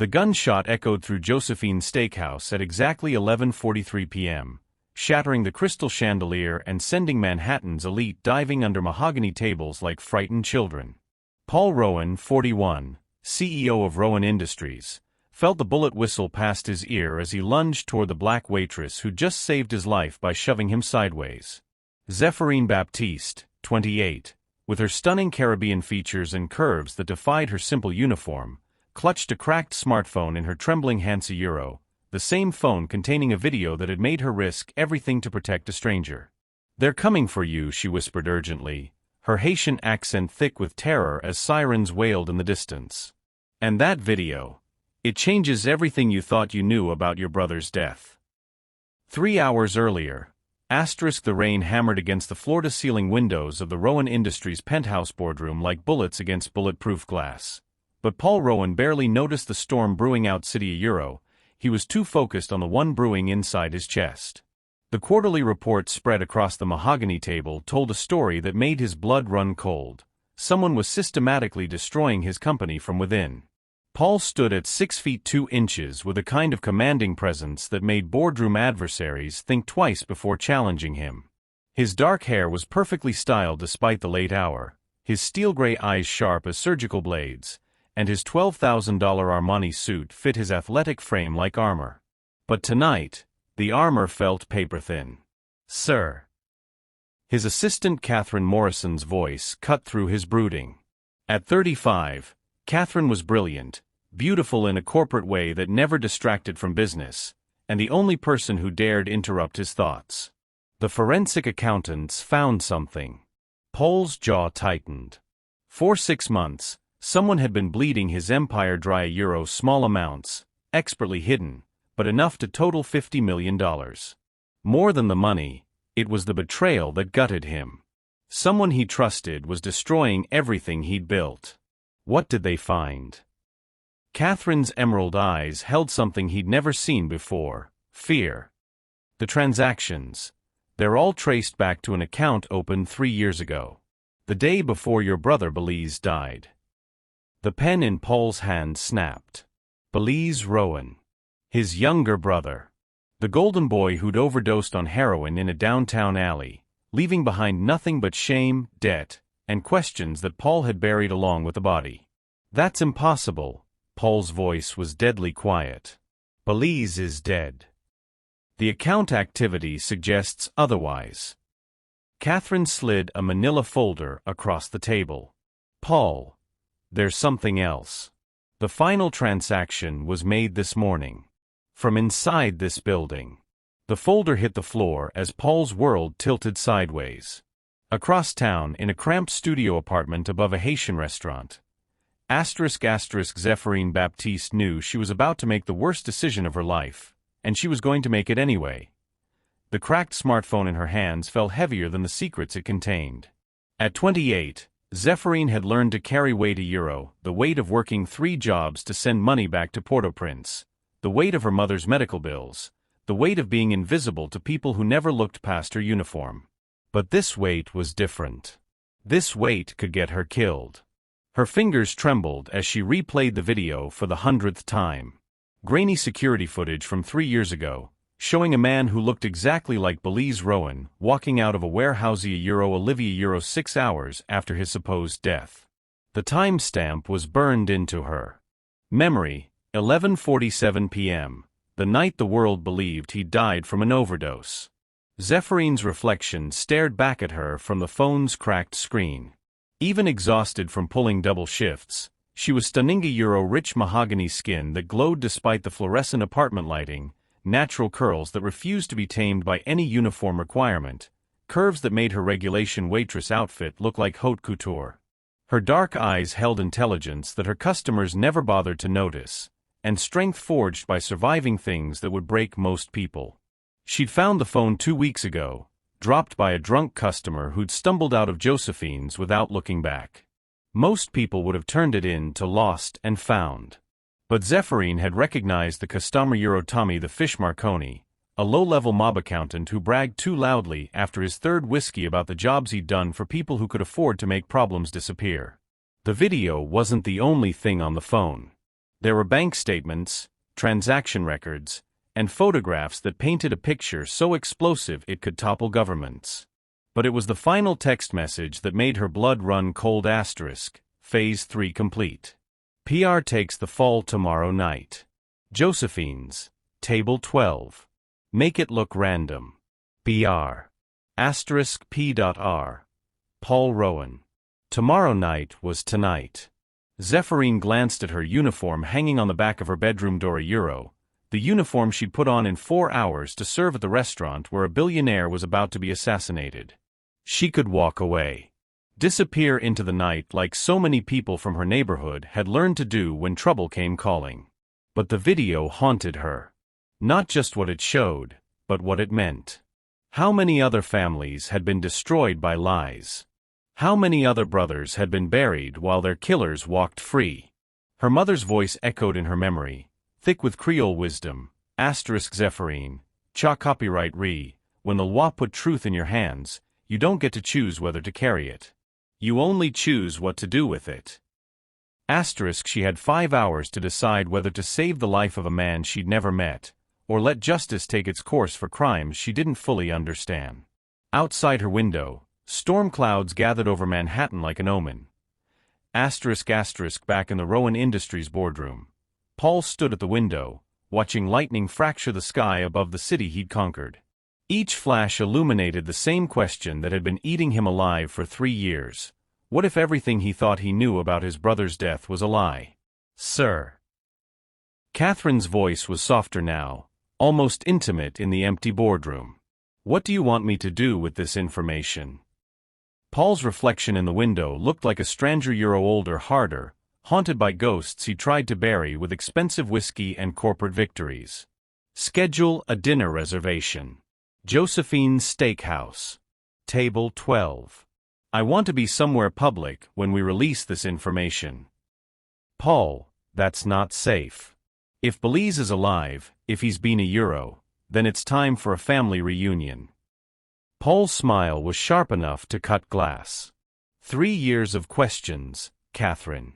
The gunshot echoed through Josephine's steakhouse at exactly 11:43 p.m., shattering the crystal chandelier and sending Manhattan's elite diving under mahogany tables like frightened children. Paul Rowan, 41, CEO of Rowan Industries, felt the bullet whistle past his ear as he lunged toward the black waitress who just saved his life by shoving him sideways. Zephyrine Baptiste, 28, with her stunning Caribbean features and curves that defied her simple uniform, clutched a cracked smartphone in her trembling hand. The same phone containing a video that had made her risk everything to protect a stranger. "They're coming for you," she whispered urgently, her Haitian accent thick with terror as sirens wailed in the distance. "And that video. It changes everything you thought you knew about your brother's death." 3 hours earlier, the rain hammered against the floor-to-ceiling windows of the Rowan Industries penthouse boardroom like bullets against bulletproof glass. But Paul Rowan barely noticed the storm brewing outside. He was too focused on the one brewing inside his chest. The quarterly report spread across the mahogany table told a story that made his blood run cold. Someone was systematically destroying his company from within. Paul stood at 6 feet 2 inches with a kind of commanding presence that made boardroom adversaries think twice before challenging him. His dark hair was perfectly styled despite the late hour, his steel-gray eyes sharp as surgical blades, and his $12,000 Armani suit fit his athletic frame like armor. But tonight, the armor felt paper-thin. "Sir." His assistant Catherine Morrison's voice cut through his brooding. At 35, Catherine was brilliant, beautiful in a corporate way that never distracted from business, and the only person who dared interrupt his thoughts. The forensic accountants found something. Paul's jaw tightened. For 6 months, someone had been bleeding his empire dry. Small amounts, expertly hidden, but enough to total $50 million. More than the money, it was the betrayal that gutted him. Someone he trusted was destroying everything he'd built. What did they find? Catherine's emerald eyes held something he'd never seen before: fear. The transactions. They're all traced back to an account opened 3 years ago. The day before your brother Belize died. The pen in Paul's hand snapped. Belize Rowan. His younger brother. The golden boy who'd overdosed on heroin in a downtown alley, leaving behind nothing but shame, debt, and questions that Paul had buried along with the body. "That's impossible." Paul's voice was deadly quiet. "Belize is dead. The account activity suggests otherwise." Catherine slid a manila folder across the table. "Paul, there's something else. The final transaction was made this morning. From inside this building." The folder hit the floor as Paul's world tilted sideways. Across town, in a cramped studio apartment above a Haitian restaurant. Zephyrine Baptiste knew she was about to make the worst decision of her life, and she was going to make it anyway. The cracked smartphone in her hands felt heavier than the secrets it contained. At 28, Zephyrine had learned to carry weight: the weight of working 3 jobs to send money back to Port-au-Prince, the weight of her mother's medical bills, the weight of being invisible to people who never looked past her uniform. But this weight was different. This weight could get her killed. Her fingers trembled as she replayed the video for the 100th time. Grainy security footage from 3 years ago, showing a man who looked exactly like Belize Rowan walking out of a warehouse Olivia 6 hours after his supposed death. The timestamp was burned into her memory: 11:47 p.m., the night the world believed he died from an overdose. Zephyrine's reflection stared back at her from the phone's cracked screen. Even exhausted from pulling double shifts, she was stunning: rich mahogany skin that glowed despite the fluorescent apartment lighting, natural curls that refused to be tamed by any uniform requirement, curves that made her regulation waitress outfit look like haute couture. Her dark eyes held intelligence that her customers never bothered to notice, and strength forged by surviving things that would break most people. She'd found the phone 2 weeks ago, dropped by a drunk customer who'd stumbled out of Josephine's without looking back. Most people would have turned it in to lost and found. But Zephyrine had recognized the customer: Tommy the Fish Marconi, a low-level mob accountant who bragged too loudly after his 3rd whiskey about the jobs he'd done for people who could afford to make problems disappear. The video wasn't the only thing on the phone. There were bank statements, transaction records, and photographs that painted a picture so explosive it could topple governments. But it was the final text message that made her blood run cold. Phase 3 complete. PR takes the fall tomorrow night. Josephine's, Table 12. Make it look random. PR. P.R. Paul Rowan. Tomorrow night was tonight. Zephyrine glanced at her uniform hanging on the back of her bedroom door. The uniform she'd put on in 4 hours to serve at the restaurant where a billionaire was about to be assassinated. She could walk away. Disappear into the night like so many people from her neighborhood had learned to do when trouble came calling. But the video haunted her. Not just what it showed, but what it meant. How many other families had been destroyed by lies? How many other brothers had been buried while their killers walked free? Her mother's voice echoed in her memory, thick with Creole wisdom. Zephyrine, cha copyright re, when the law put truth in your hands, you don't get to choose whether to carry it. You only choose what to do with it. She had 5 hours to decide whether to save the life of a man she'd never met, or let justice take its course for crimes she didn't fully understand. Outside her window, storm clouds gathered over Manhattan like an omen. Back in the Rowan Industries boardroom, Paul stood at the window, watching lightning fracture the sky above the city he'd conquered. Each flash illuminated the same question that had been eating him alive for 3 years. What if everything he thought he knew about his brother's death was a lie? Sir. Catherine's voice was softer now, almost intimate in the empty boardroom. What do you want me to do with this information? Paul's reflection in the window looked like a stranger older, harder, haunted by ghosts he tried to bury with expensive whiskey and corporate victories. Schedule a dinner reservation. Josephine's Steakhouse. Table 12. I want to be somewhere public when we release this information. Paul, that's not safe. If Belize is alive, if he's been then it's time for a family reunion. Paul's smile was sharp enough to cut glass. 3 years of questions, Catherine.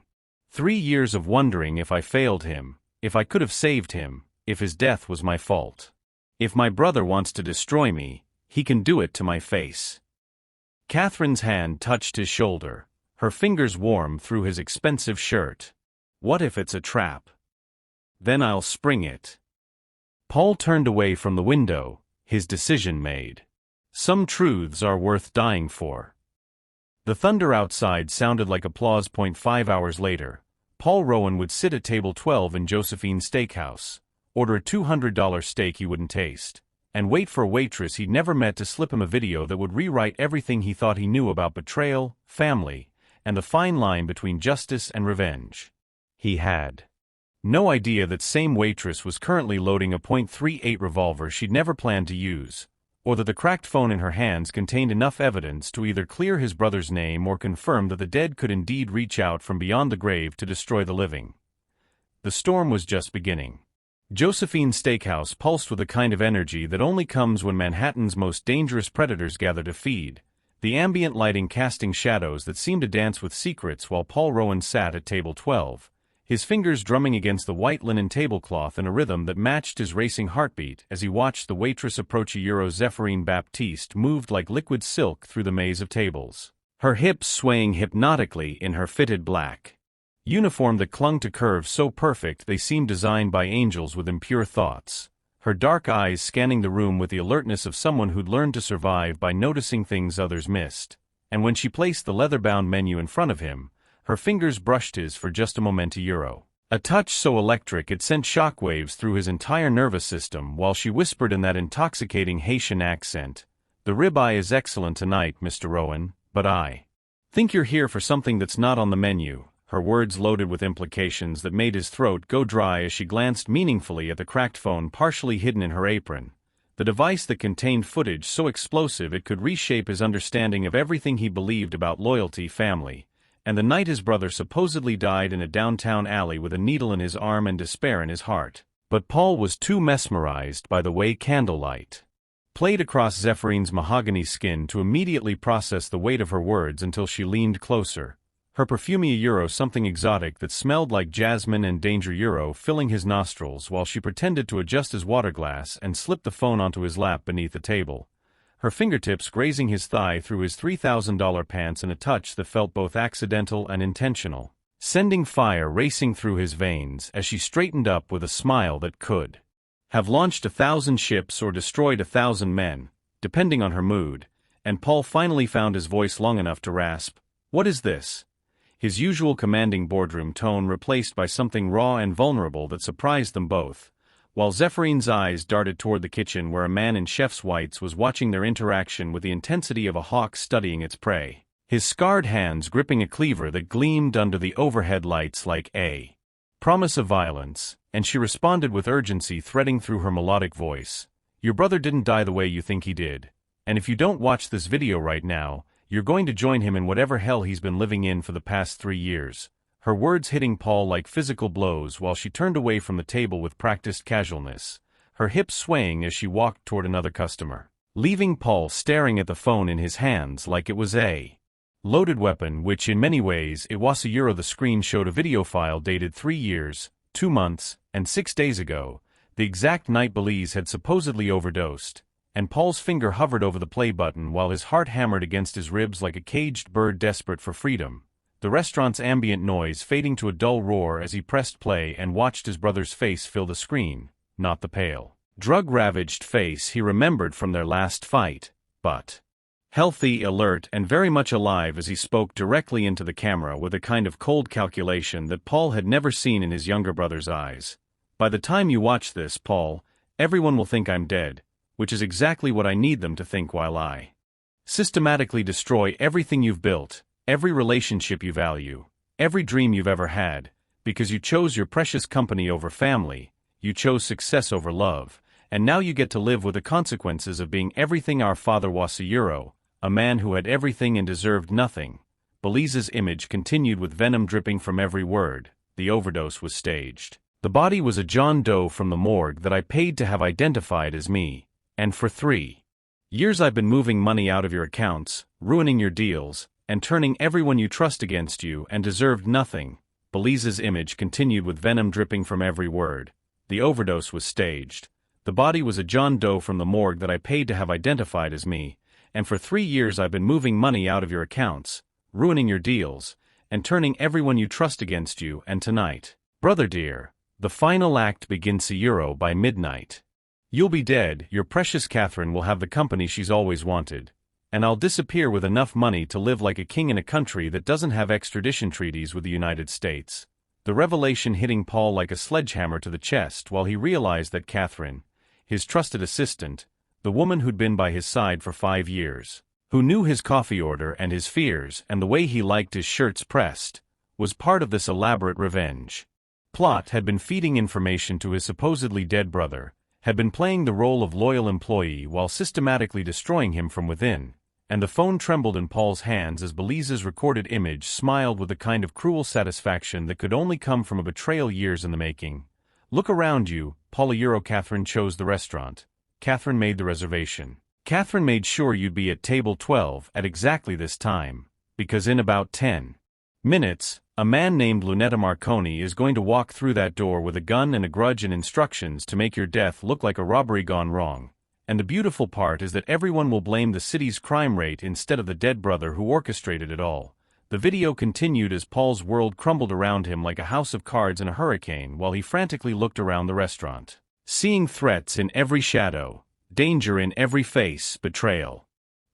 3 years of wondering if I failed him, if I could have saved him, if his death was my fault. If my brother wants to destroy me, he can do it to my face. Catherine's hand touched his shoulder, her fingers warm through his expensive shirt. What if it's a trap? Then I'll spring it. Paul turned away from the window, his decision made. Some truths are worth dying for. The thunder outside sounded like applause. 5 hours later, Paul Rowan would sit at table 12 in Josephine's Steakhouse, order a $200 steak he wouldn't taste, and wait for a waitress he'd never met to slip him a video that would rewrite everything he thought he knew about betrayal, family, and the fine line between justice and revenge. He had no idea that same waitress was currently loading a .38 revolver she'd never planned to use, or that the cracked phone in her hands contained enough evidence to either clear his brother's name or confirm that the dead could indeed reach out from beyond the grave to destroy the living. The storm was just beginning. Josephine's Steakhouse pulsed with a kind of energy that only comes when Manhattan's most dangerous predators gather to feed, the ambient lighting casting shadows that seemed to dance with secrets while Paul Rowan sat at table 12, his fingers drumming against the white linen tablecloth in a rhythm that matched his racing heartbeat as he watched the waitress approach. Zephyrine Baptiste moved like liquid silk through the maze of tables, her hips swaying hypnotically in her fitted black uniform that clung to curves so perfect they seemed designed by angels with impure thoughts, her dark eyes scanning the room with the alertness of someone who'd learned to survive by noticing things others missed, and when she placed the leather-bound menu in front of him, her fingers brushed his for just a moment. A touch so electric it sent shockwaves through his entire nervous system while she whispered in that intoxicating Haitian accent, "The ribeye is excellent tonight, Mr. Rowan, but I think you're here for something that's not on the menu," her words loaded with implications that made his throat go dry as she glanced meaningfully at the cracked phone partially hidden in her apron, the device that contained footage so explosive it could reshape his understanding of everything he believed about loyalty, family, and the night his brother supposedly died in a downtown alley with a needle in his arm and despair in his heart. But Paul was too mesmerized by the way candlelight played across Zephyrines' mahogany skin to immediately process the weight of her words until she leaned closer, Her perfumey euro something exotic that smelled like jasmine and danger euro filling his nostrils while she pretended to adjust his water glass and slipped the phone onto his lap beneath the table, her fingertips grazing his thigh through his $3,000 pants in a touch that felt both accidental and intentional, sending fire racing through his veins as she straightened up with a smile that could have launched 1,000 ships or destroyed 1,000 men, depending on her mood, and Paul finally found his voice long enough to rasp, "What is this?" His usual commanding boardroom tone replaced by something raw and vulnerable that surprised them both, while Zephyrine eyes darted toward the kitchen where a man in chef's whites was watching their interaction with the intensity of a hawk studying its prey, his scarred hands gripping a cleaver that gleamed under the overhead lights like a promise of violence, and she responded with urgency threading through her melodic voice, "Your brother didn't die the way you think he did, and if you don't watch this video right now, you're going to join him in whatever hell he's been living in for the past 3 years." Her words hitting Paul like physical blows while she turned away from the table with practiced casualness, her hips swaying as she walked toward another customer, leaving Paul staring at the phone in his hands like it was a loaded weapon which in many ways it was a euro. The screen showed a video file dated 3 years, 2 months, and 6 days ago, the exact night Belize had supposedly overdosed, and Paul's finger hovered over the play button while his heart hammered against his ribs like a caged bird desperate for freedom, the restaurant's ambient noise fading to a dull roar as he pressed play and watched his brother's face fill the screen, not the pale, drug-ravaged face he remembered from their last fight, but healthy, alert, and very much alive as he spoke directly into the camera with a kind of cold calculation that Paul had never seen in his younger brother's eyes. "By the time you watch this, Paul, everyone will think I'm dead, which is exactly what I need them to think while I systematically destroy everything you've built, every relationship you value, every dream you've ever had, because you chose your precious company over family, you chose success over love, and now you get to live with the consequences of being everything our father was a euro, a man who had everything and deserved nothing." Belize's image continued with venom dripping from every word. The overdose was staged. "The body was a John Doe from the morgue that I paid to have identified as me, and for 3 years I've been moving money out of your accounts, ruining your deals, and turning everyone you trust against you and deserved nothing." Belize's image continued with venom dripping from every word. "The overdose was staged. The body was a John Doe from the morgue that I paid to have identified as me, and for 3 years I've been moving money out of your accounts, ruining your deals, and turning everyone you trust against you, and tonight, brother dear, the final act begins a euro by midnight. You'll be dead, your precious Catherine will have the company she's always wanted, and I'll disappear with enough money to live like a king in a country that doesn't have extradition treaties with the United States." The revelation hitting Paul like a sledgehammer to the chest while he realized that Catherine, his trusted assistant, the woman who'd been by his side for 5 years, who knew his coffee order and his fears and the way he liked his shirts pressed, was part of this elaborate revenge plot, had been feeding information to his supposedly dead brother, had been playing the role of loyal employee while systematically destroying him from within, and the phone trembled in Paul's hands as Belize's recorded image smiled with a kind of cruel satisfaction that could only come from a betrayal years in the making. "Look around you, Paul euro. Catherine chose the restaurant. Catherine made the reservation. Catherine made sure you'd be at table 12 at exactly this time, because in about 10 minutes, a man named Lunetta Marconi is going to walk through that door with a gun and a grudge and instructions to make your death look like a robbery gone wrong. And the beautiful part is that everyone will blame the city's crime rate instead of the dead brother who orchestrated it all." The video continued as Paul's world crumbled around him like a house of cards in a hurricane while he frantically looked around the restaurant, seeing threats in every shadow, danger in every face, betrayal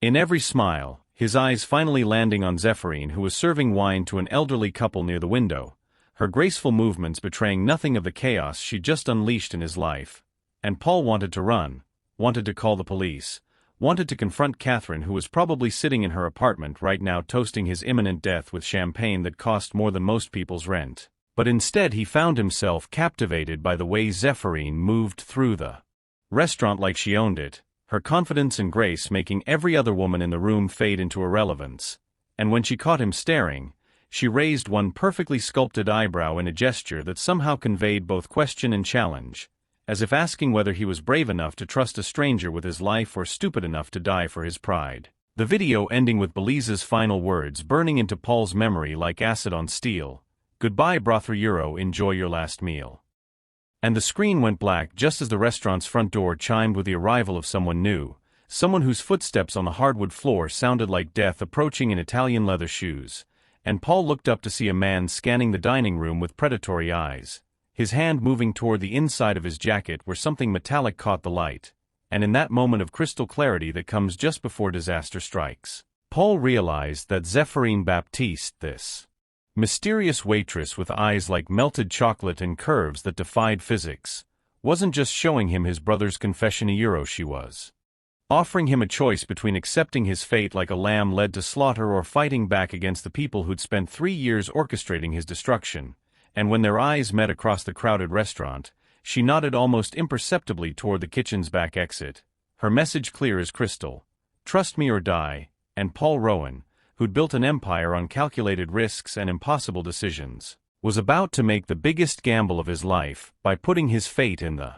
in every smile, his eyes finally landing on Zephyrine, who was serving wine to an elderly couple near the window, her graceful movements betraying nothing of the chaos she'd just unleashed in his life. And Paul wanted to run, wanted to call the police, wanted to confront Catherine, who was probably sitting in her apartment right now toasting his imminent death with champagne that cost more than most people's rent. But instead he found himself captivated by the way Zephyrine moved through the restaurant like she owned it, her confidence and grace making every other woman in the room fade into irrelevance. And when she caught him staring, she raised one perfectly sculpted eyebrow in a gesture that somehow conveyed both question and challenge, as if asking whether he was brave enough to trust a stranger with his life or stupid enough to die for his pride. The video ending with Belize's final words burning into Paul's memory like acid on steel. "Goodbye Brothero, enjoy your last meal." And the screen went black just as the restaurant's front door chimed with the arrival of someone new, someone whose footsteps on the hardwood floor sounded like death approaching in Italian leather shoes. And Paul looked up to see a man scanning the dining room with predatory eyes, his hand moving toward the inside of his jacket where something metallic caught the light. And in that moment of crystal clarity that comes just before disaster strikes, Paul realized that Zéphirine Baptiste, this mysterious waitress with eyes like melted chocolate and curves that defied physics, wasn't just showing him his brother's confession. She was offering him a choice between accepting his fate like a lamb led to slaughter or fighting back against the people who'd spent 3 years orchestrating his destruction. And when their eyes met across the crowded restaurant, she nodded almost imperceptibly toward the kitchen's back exit, her message clear as crystal: "Trust me or die." And Paul Rowan, who'd built an empire on calculated risks and impossible decisions, was about to make the biggest gamble of his life by putting his fate in the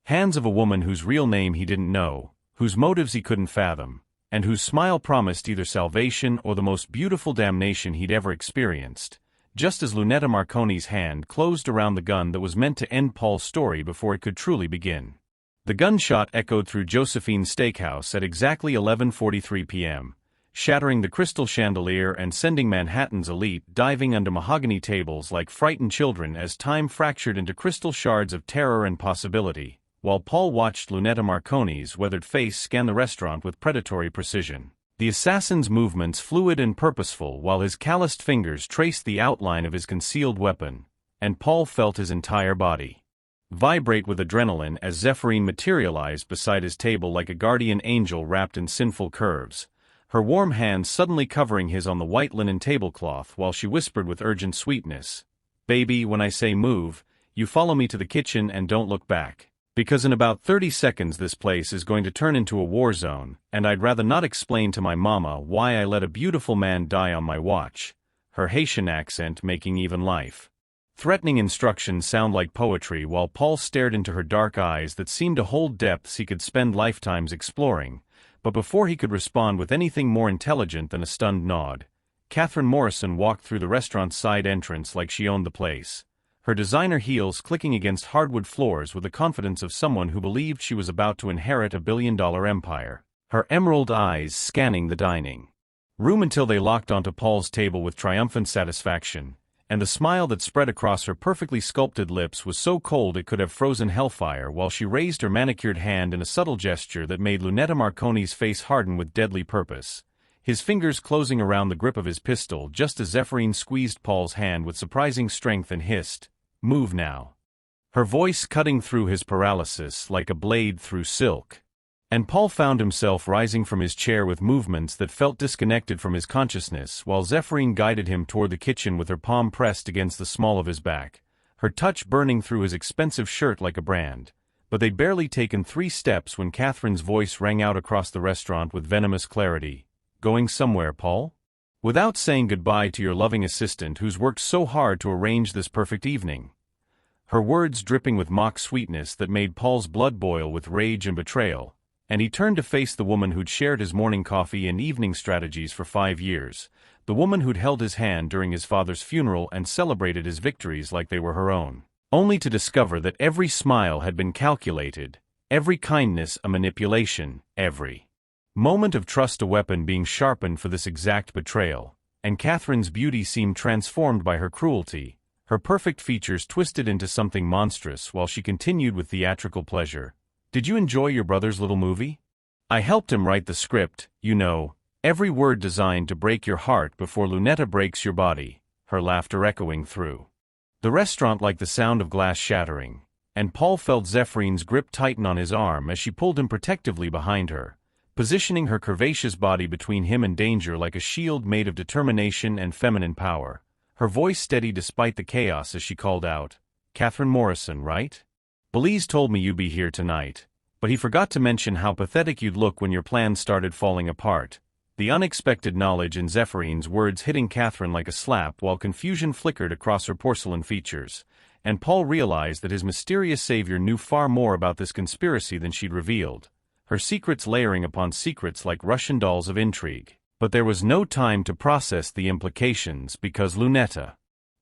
hands of a woman whose real name he didn't know, whose motives he couldn't fathom, and whose smile promised either salvation or the most beautiful damnation he'd ever experienced. Just as Lunetta Marconi's hand closed around the gun that was meant to end Paul's story before it could truly begin. The gunshot echoed through Josephine's steakhouse at exactly 11:43 p.m., shattering the crystal chandelier and sending Manhattan's elite diving under mahogany tables like frightened children as time fractured into crystal shards of terror and possibility, while Paul watched Lunetta Marconi's weathered face scan the restaurant with predatory precision. The assassin's movements fluid and purposeful while his calloused fingers traced the outline of his concealed weapon, and Paul felt his entire body vibrate with adrenaline as Zéphirine materialized beside his table like a guardian angel wrapped in sinful curves, her warm hand suddenly covering his on the white linen tablecloth while she whispered with urgent sweetness, "Baby, when I say move, you follow me to the kitchen and don't look back. Because in about 30 seconds this place is going to turn into a war zone, and I'd rather not explain to my mama why I let a beautiful man die on my watch," her Haitian accent making even life threatening instructions sound like poetry while Paul stared into her dark eyes that seemed to hold depths he could spend lifetimes exploring. But before he could respond with anything more intelligent than a stunned nod, Catherine Morrison walked through the restaurant's side entrance like she owned the place, her designer heels clicking against hardwood floors with the confidence of someone who believed she was about to inherit a billion-dollar empire, her emerald eyes scanning the dining room until they locked onto Paul's table with triumphant satisfaction, and the smile that spread across her perfectly sculpted lips was so cold it could have frozen hellfire while she raised her manicured hand in a subtle gesture that made Lunetta Marconi's face harden with deadly purpose, his fingers closing around the grip of his pistol just as Zéphirine squeezed Paul's hand with surprising strength and hissed, "Move now." Her voice cutting through his paralysis like a blade through silk. And Paul found himself rising from his chair with movements that felt disconnected from his consciousness while Zéphirine guided him toward the kitchen with her palm pressed against the small of his back, her touch burning through his expensive shirt like a brand. But they'd barely taken 3 steps when Catherine's voice rang out across the restaurant with venomous clarity, "Going somewhere, Paul? Without saying goodbye to your loving assistant who's worked so hard to arrange this perfect evening?" Her words dripping with mock sweetness that made Paul's blood boil with rage and betrayal, and he turned to face the woman who'd shared his morning coffee and evening strategies for 5 years, the woman who'd held his hand during his father's funeral and celebrated his victories like they were her own, only to discover that every smile had been calculated, every kindness a manipulation, every moment of trust a weapon being sharpened for this exact betrayal. And Catherine's beauty seemed transformed by her cruelty, her perfect features twisted into something monstrous while she continued with theatrical pleasure, "Did you enjoy your brother's little movie? I helped him write the script, you know, every word designed to break your heart before Lunetta breaks your body," her laughter echoing through the restaurant like the sound of glass shattering, and Paul felt Zéphirine's grip tighten on his arm as she pulled him protectively behind her, positioning her curvaceous body between him and danger like a shield made of determination and feminine power, her voice steady despite the chaos as she called out, "Catherine Morrison, right? Belize told me you'd be here tonight, but he forgot to mention how pathetic you'd look when your plans started falling apart." The unexpected knowledge in Zéphirine's words hitting Catherine like a slap while confusion flickered across her porcelain features, and Paul realized that his mysterious savior knew far more about this conspiracy than she'd revealed, her secrets layering upon secrets like Russian dolls of intrigue. But there was no time to process the implications because Lunetta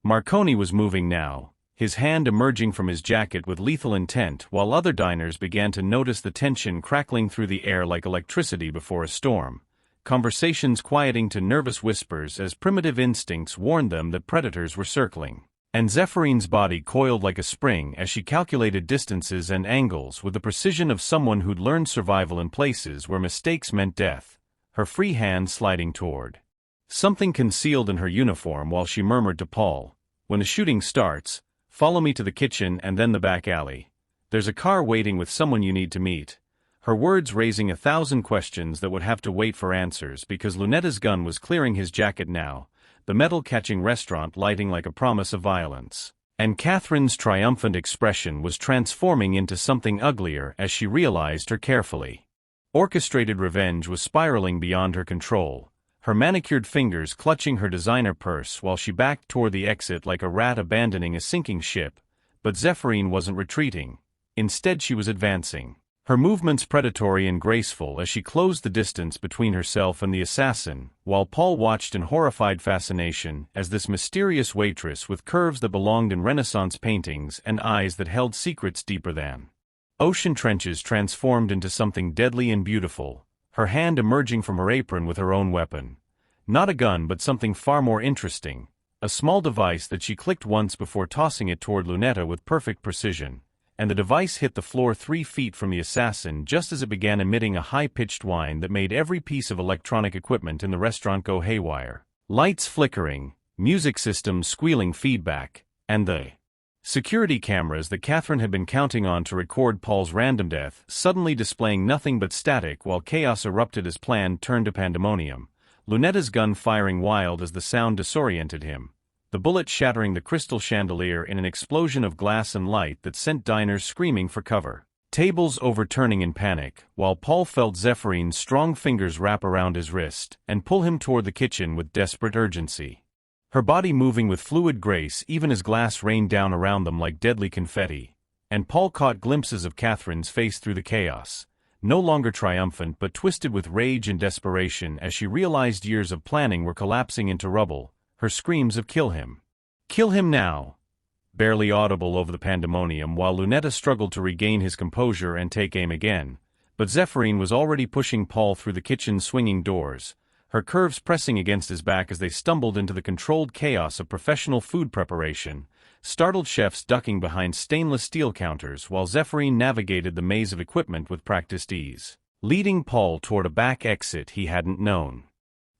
Marconi was moving now, his hand emerging from his jacket with lethal intent, while other diners began to notice the tension crackling through the air like electricity before a storm, conversations quieting to nervous whispers as primitive instincts warned them that predators were circling. And Zephyrine body coiled like a spring as she calculated distances and angles with the precision of someone who'd learned survival in places where mistakes meant death, her free hand sliding toward something concealed in her uniform while she murmured to Paul, "When the shooting starts, follow me to the kitchen and then the back alley. There's a car waiting with someone you need to meet." Her words raising 1,000 questions that would have to wait for answers because Lunetta's gun was clearing his jacket now, the metal-catching restaurant lighting like a promise of violence. And Catherine's triumphant expression was transforming into something uglier as she realized her carefully orchestrated revenge was spiraling beyond her control, her manicured fingers clutching her designer purse while she backed toward the exit like a rat abandoning a sinking ship. But Zephyrine wasn't retreating. Instead she was advancing, her movements predatory and graceful as she closed the distance between herself and the assassin, while Paul watched in horrified fascination as this mysterious waitress with curves that belonged in Renaissance paintings and eyes that held secrets deeper than ocean trenches transformed into something deadly and beautiful, her hand emerging from her apron with her own weapon. Not a gun but something far more interesting, a small device that she clicked once before tossing it toward Lunetta with perfect precision, and the device hit the floor 3 feet from the assassin just as it began emitting a high-pitched whine that made every piece of electronic equipment in the restaurant go haywire. Lights flickering, music systems squealing feedback, and the security cameras that Catherine had been counting on to record Paul's random death suddenly displaying nothing but static while chaos erupted as planned turned to pandemonium, Lunetta's gun firing wild as the sound disoriented him, the bullet shattering the crystal chandelier in an explosion of glass and light that sent diners screaming for cover, tables overturning in panic, while Paul felt Zephyrine's strong fingers wrap around his wrist and pull him toward the kitchen with desperate urgency. Her body moving with fluid grace even as glass rained down around them like deadly confetti, and Paul caught glimpses of Catherine's face through the chaos, no longer triumphant but twisted with rage and desperation as she realized years of planning were collapsing into rubble, her screams of "Kill him! Kill him now!" barely audible over the pandemonium while Lunetta struggled to regain his composure and take aim again, but Zephyrine was already pushing Paul through the kitchen's swinging doors, her curves pressing against his back as they stumbled into the controlled chaos of professional food preparation, startled chefs ducking behind stainless steel counters while Zephyrine navigated the maze of equipment with practiced ease, leading Paul toward a back exit he hadn't known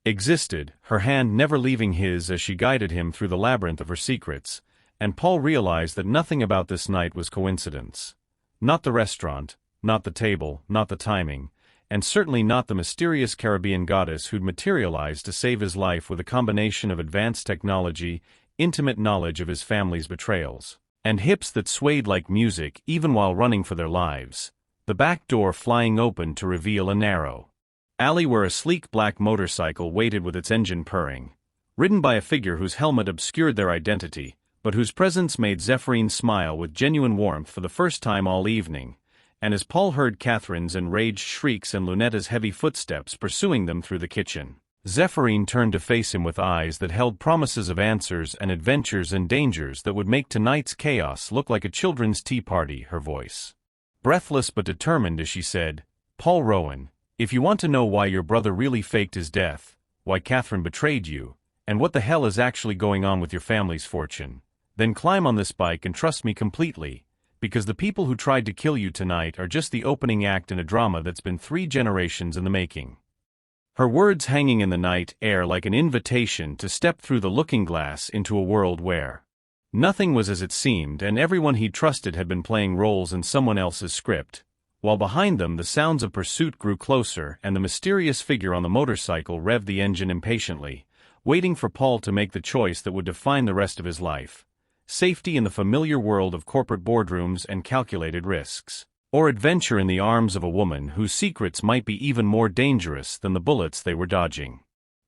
existed, her hand never leaving his as she guided him through the labyrinth of her secrets, and Paul realized that nothing about this night was coincidence. Not the restaurant, not the table, not the timing, and certainly not the mysterious Caribbean goddess who'd materialized to save his life with a combination of advanced technology, intimate knowledge of his family's betrayals, and hips that swayed like music even while running for their lives, the back door flying open to reveal a narrow alley where a sleek black motorcycle waited with its engine purring, ridden by a figure whose helmet obscured their identity, but whose presence made Zephyrine smile with genuine warmth for the first time all evening, and as Paul heard Catherine's enraged shrieks and Lunetta's heavy footsteps pursuing them through the kitchen, Zephyrine turned to face him with eyes that held promises of answers and adventures and dangers that would make tonight's chaos look like a children's tea party, her voice breathless but determined as she said, "Paul Rowan, if you want to know why your brother really faked his death, why Catherine betrayed you, and what the hell is actually going on with your family's fortune, then climb on this bike and trust me completely, because the people who tried to kill you tonight are just the opening act in a drama that's been 3 generations in the making." Her words hanging in the night air like an invitation to step through the looking glass into a world where nothing was as it seemed and everyone he trusted had been playing roles in someone else's script, while behind them the sounds of pursuit grew closer and the mysterious figure on the motorcycle revved the engine impatiently, waiting for Paul to make the choice that would define the rest of his life: safety in the familiar world of corporate boardrooms and calculated risks, or adventure in the arms of a woman whose secrets might be even more dangerous than the bullets they were dodging.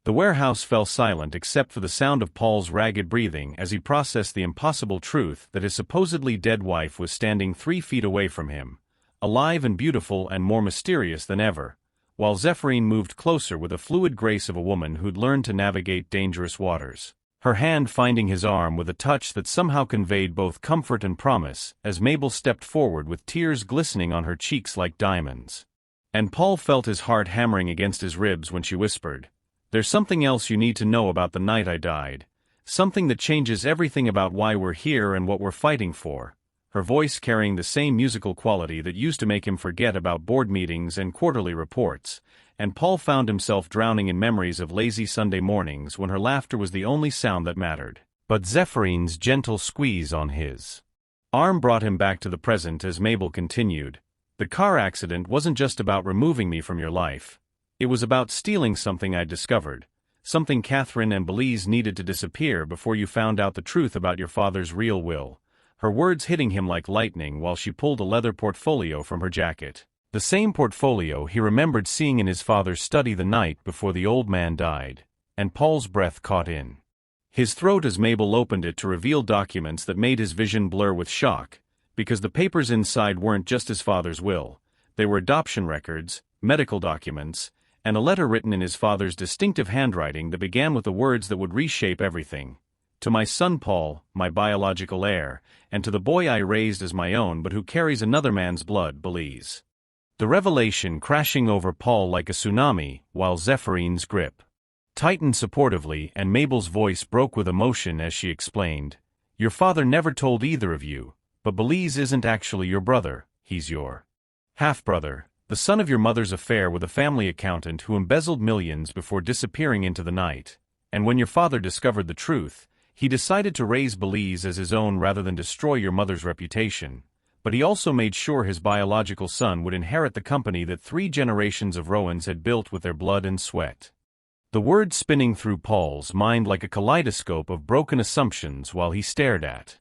The warehouse fell silent except for the sound of Paul's ragged breathing as he processed the impossible truth that his supposedly dead wife was standing 3 feet away from him, alive and beautiful and more mysterious than ever, while Zephyrine moved closer with the fluid grace of a woman who'd learned to navigate dangerous waters, her hand finding his arm with a touch that somehow conveyed both comfort and promise, as Mabel stepped forward with tears glistening on her cheeks like diamonds. And Paul felt his heart hammering against his ribs when she whispered, "There's something else you need to know about the night I died. Something that changes everything about why we're here and what we're fighting for," her voice carrying the same musical quality that used to make him forget about board meetings and quarterly reports, and Paul found himself drowning in memories of lazy Sunday mornings when her laughter was the only sound that mattered. But Zephyrine gentle squeeze on his arm brought him back to the present as Mabel continued, "The car accident wasn't just about removing me from your life. It was about stealing something I'd discovered, something Catherine and Belize needed to disappear before you found out the truth about your father's real will," her words hitting him like lightning while she pulled a leather portfolio from her jacket. The same portfolio he remembered seeing in his father's study the night before the old man died, and Paul's breath caught in his throat as Mabel opened it to reveal documents that made his vision blur with shock, because the papers inside weren't just his father's will, they were adoption records, medical documents, and a letter written in his father's distinctive handwriting that began with the words that would reshape everything. "To my son Paul, my biological heir, and to the boy I raised as my own but who carries another man's blood, Belize." The revelation crashing over Paul like a tsunami, while Zephyrines' grip tightened supportively and Mabel's voice broke with emotion as she explained, "Your father never told either of you, but Belize isn't actually your brother, he's your half-brother, the son of your mother's affair with a family accountant who embezzled millions before disappearing into the night, and when your father discovered the truth, he decided to raise Belize as his own rather than destroy your mother's reputation. But he also made sure his biological son would inherit the company that 3 generations of Rowans had built with their blood and sweat." The words spinning through Paul's mind like a kaleidoscope of broken assumptions while he stared at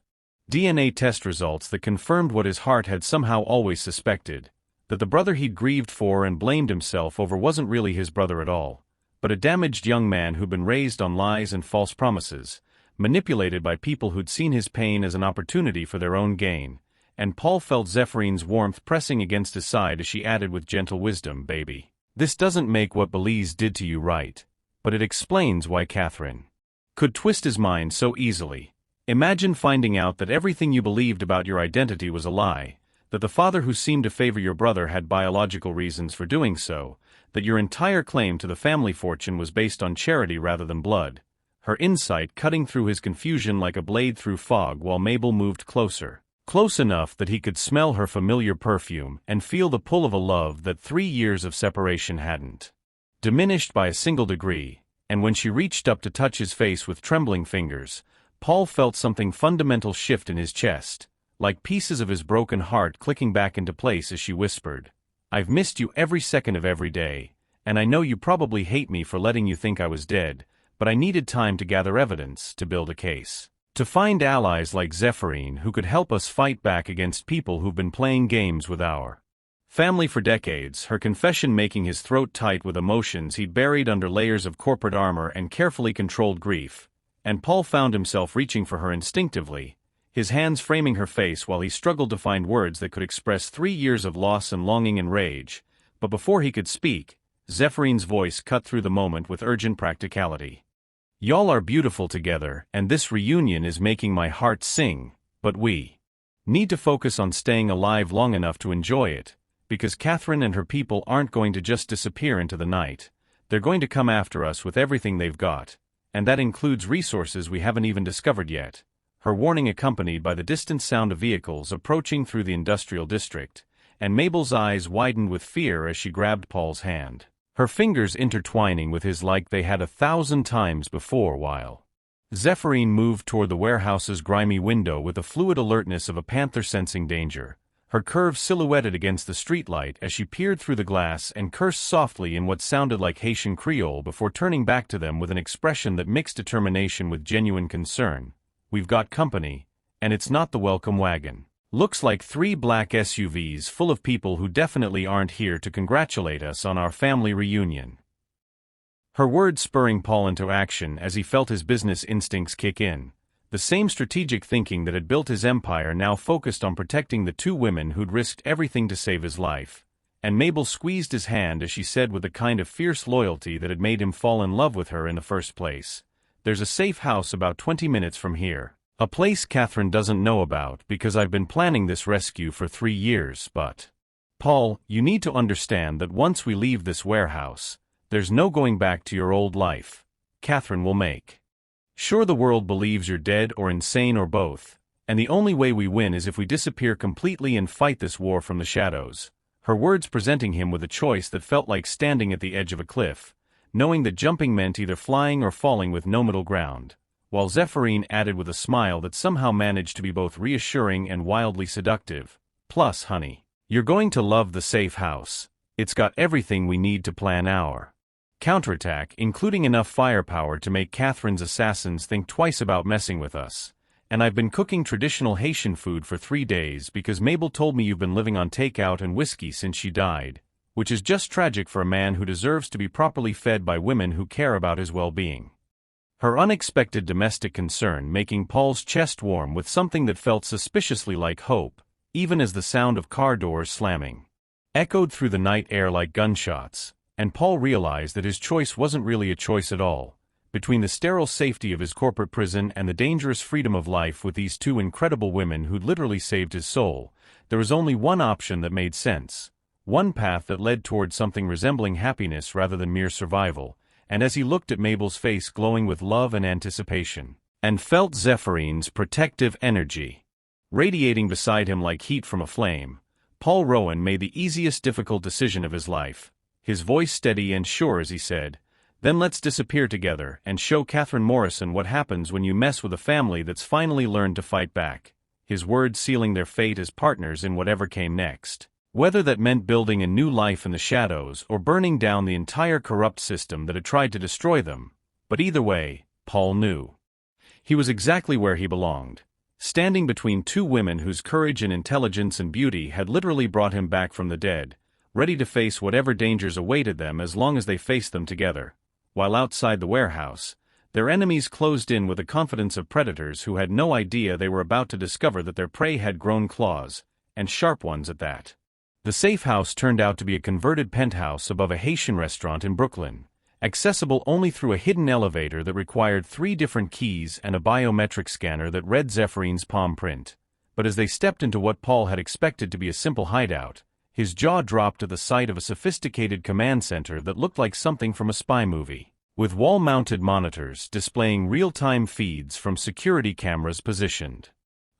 DNA test results that confirmed what his heart had somehow always suspected, that the brother he'd grieved for and blamed himself over wasn't really his brother at all, but a damaged young man who'd been raised on lies and false promises, manipulated by people who'd seen his pain as an opportunity for their own gain. And Paul felt Zephyrines' warmth pressing against his side as she added with gentle wisdom, "Baby, this doesn't make what Belize did to you right, but it explains why Catherine could twist his mind so easily. Imagine finding out that everything you believed about your identity was a lie, that the father who seemed to favor your brother had biological reasons for doing so, that your entire claim to the family fortune was based on charity rather than blood," her insight cutting through his confusion like a blade through fog while Mabel moved closer. Close enough that he could smell her familiar perfume and feel the pull of a love that 3 years of separation hadn't diminished by a single degree, and when she reached up to touch his face with trembling fingers, Paul felt something fundamental shift in his chest, like pieces of his broken heart clicking back into place as she whispered, "I've missed you every second of every day, and I know you probably hate me for letting you think I was dead, but I needed time to gather evidence, to build a case. To find allies like Zephyrine who could help us fight back against people who've been playing games with our family for decades," her confession making his throat tight with emotions he'd buried under layers of corporate armor and carefully controlled grief, and Paul found himself reaching for her instinctively, his hands framing her face while he struggled to find words that could express 3 years of loss and longing and rage, but before he could speak, Zephyrines' voice cut through the moment with urgent practicality. "Y'all are beautiful together, and this reunion is making my heart sing, but we need to focus on staying alive long enough to enjoy it, because Catherine and her people aren't going to just disappear into the night, they're going to come after us with everything they've got, and that includes resources we haven't even discovered yet," her warning accompanied by the distant sound of vehicles approaching through the industrial district, and Mabel's eyes widened with fear as she grabbed Paul's hand, her fingers intertwining with his like they had 1,000 times before while Zephyrine moved toward the warehouse's grimy window with the fluid alertness of a panther sensing danger, her curves silhouetted against the streetlight as she peered through the glass and cursed softly in what sounded like Haitian Creole before turning back to them with an expression that mixed determination with genuine concern. "We've got company, and it's not the welcome wagon. Looks like 3 black SUVs full of people who definitely aren't here to congratulate us on our family reunion." Her words spurring Paul into action as he felt his business instincts kick in, The same strategic thinking that had built his empire now focused on protecting the two women who'd risked everything to save his life. And Mabel squeezed his hand as she said with the kind of fierce loyalty that had made him fall in love with her in the first place, "There's a safe house about 20 minutes from here. A place Catherine doesn't know about because I've been planning this rescue for 3 years, but... Paul, you need to understand that once we leave this warehouse, there's no going back to your old life. Catherine will make sure the world believes you're dead or insane or both, and the only way we win is if we disappear completely and fight this war from the shadows." Her words presenting him with a choice that felt like standing at the edge of a cliff, knowing that jumping meant either flying or falling with no middle ground, while Zephyrin added with a smile that somehow managed to be both reassuring and wildly seductive, "Plus, honey, you're going to love the safe house. It's got everything we need to plan our counterattack, including enough firepower to make Catherine's assassins think twice about messing with us. And I've been cooking traditional Haitian food for 3 days because Mabel told me you've been living on takeout and whiskey since she died, which is just tragic for a man who deserves to be properly fed by women who care about his well-being." Her unexpected domestic concern making Paul's chest warm with something that felt suspiciously like hope, even as the sound of car doors slamming echoed through the night air like gunshots, and Paul realized that his choice wasn't really a choice at all. Between the sterile safety of his corporate prison and the dangerous freedom of life with these two incredible women who'd literally saved his soul, there was only one option that made sense, one path that led toward something resembling happiness rather than mere survival. And as he looked at Mabel's face glowing with love and anticipation, and felt Zephyrin's protective energy radiating beside him like heat from a flame, Paul Rowan made the easiest difficult decision of his life, his voice steady and sure as he said, "Then let's disappear together and show Catherine Morrison what happens when you mess with a family that's finally learned to fight back," his words sealing their fate as partners in whatever came next. Whether that meant building a new life in the shadows or burning down the entire corrupt system that had tried to destroy them, but either way, Paul knew he was exactly where he belonged, standing between two women whose courage and intelligence and beauty had literally brought him back from the dead, ready to face whatever dangers awaited them as long as they faced them together. While outside the warehouse, their enemies closed in with the confidence of predators who had no idea they were about to discover that their prey had grown claws, and sharp ones at that. The safe house turned out to be a converted penthouse above a Haitian restaurant in Brooklyn, accessible only through a hidden elevator that required 3 different keys and a biometric scanner that read Zephyrin's palm print. But as they stepped into what Paul had expected to be a simple hideout, his jaw dropped at the sight of a sophisticated command center that looked like something from a spy movie, with wall-mounted monitors displaying real-time feeds from security cameras positioned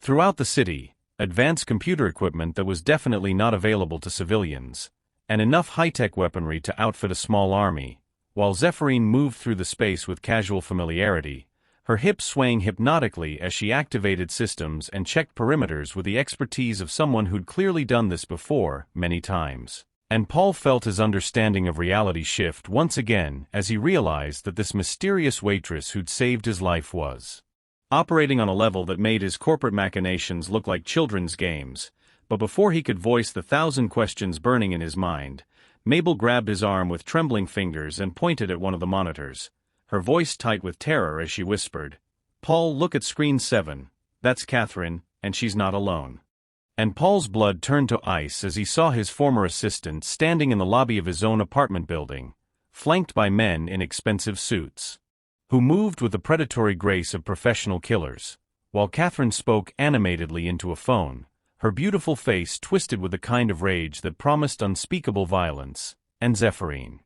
throughout the city, advanced computer equipment that was definitely not available to civilians, and enough high-tech weaponry to outfit a small army. While Zephyrin moved through the space with casual familiarity, her hips swaying hypnotically as she activated systems and checked perimeters with the expertise of someone who'd clearly done this before, many times. And Paul felt his understanding of reality shift once again as he realized that this mysterious waitress who'd saved his life was operating on a level that made his corporate machinations look like children's games. But before he could voice the 1,000 questions burning in his mind, Mabel grabbed his arm with trembling fingers and pointed at one of the monitors, her voice tight with terror as she whispered, "Paul, look at screen 7. That's Catherine, and she's not alone." And Paul's blood turned to ice as he saw his former assistant standing in the lobby of his own apartment building, flanked by men in expensive suits, who moved with the predatory grace of professional killers, while Catherine spoke animatedly into a phone, her beautiful face twisted with the kind of rage that promised unspeakable violence, and Zephyrin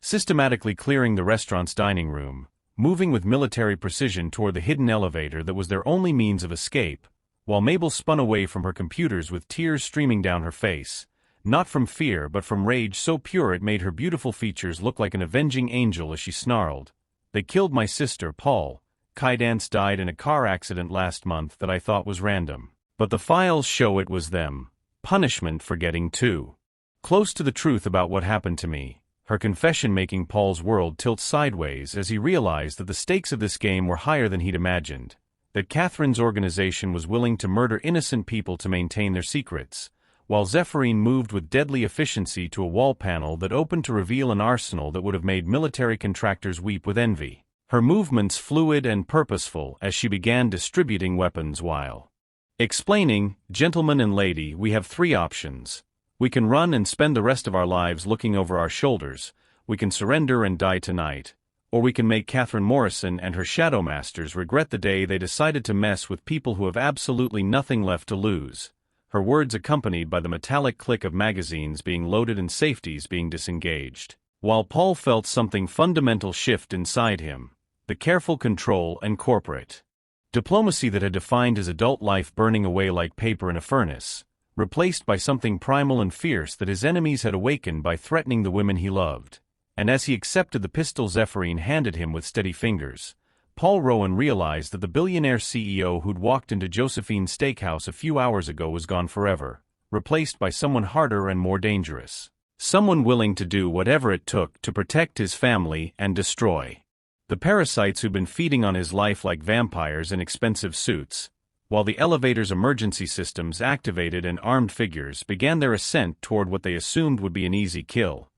systematically clearing the restaurant's dining room, moving with military precision toward the hidden elevator that was their only means of escape, while Mabel spun away from her computers with tears streaming down her face, not from fear but from rage so pure it made her beautiful features look like an avenging angel as she snarled, "They killed my sister, Paul. Kydance died in a car accident last month that I thought was random. But the files show it was them. Punishment for getting too close to the truth about what happened to me." Her confession making Paul's world tilt sideways as he realized that the stakes of this game were higher than he'd imagined, that Catherine's organization was willing to murder innocent people to maintain their secrets, while Zephyrin moved with deadly efficiency to a wall panel that opened to reveal an arsenal that would have made military contractors weep with envy. her movements fluid and purposeful as she began distributing weapons while explaining, "Gentleman and lady, we have three options. We can run and spend the rest of our lives looking over our shoulders, we can surrender and die tonight, or we can make Catherine Morrison and her shadow masters regret the day they decided to mess with people who have absolutely nothing left to lose." Her words accompanied by the metallic click of magazines being loaded and safeties being disengaged. While Paul felt something fundamental shift inside him, the careful control and corporate diplomacy that had defined his adult life burning away like paper in a furnace, replaced by something primal and fierce that his enemies had awakened by threatening the women he loved. And as he accepted the pistol Zephyrin handed him with steady fingers, Paul Rowan realized that the billionaire CEO who'd walked into Josephine's steakhouse a few hours ago was gone forever, replaced by someone harder and more dangerous. Someone willing to do whatever it took to protect his family and destroy the parasites who'd been feeding on his life like vampires in expensive suits, while the elevator's emergency systems activated and armed figures began their ascent toward what they assumed would be an easy kill,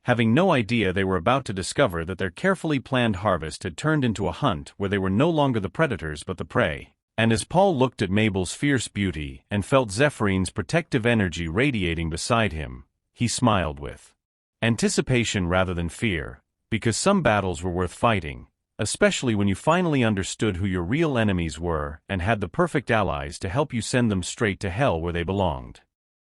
having no idea they were about to discover that their carefully planned harvest had turned into a hunt where they were no longer the predators but the prey. And as Paul looked at Mabel's fierce beauty and felt Zephyrin's protective energy radiating beside him, he smiled with anticipation rather than fear, because some battles were worth fighting, especially when you finally understood who your real enemies were and had the perfect allies to help you send them straight to hell where they belonged.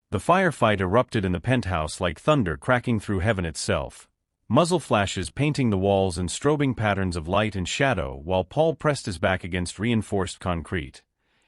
The firefight erupted in the penthouse like thunder cracking through heaven itself, muzzle flashes painting the walls in strobing patterns of light and shadow while Paul pressed his back against reinforced concrete,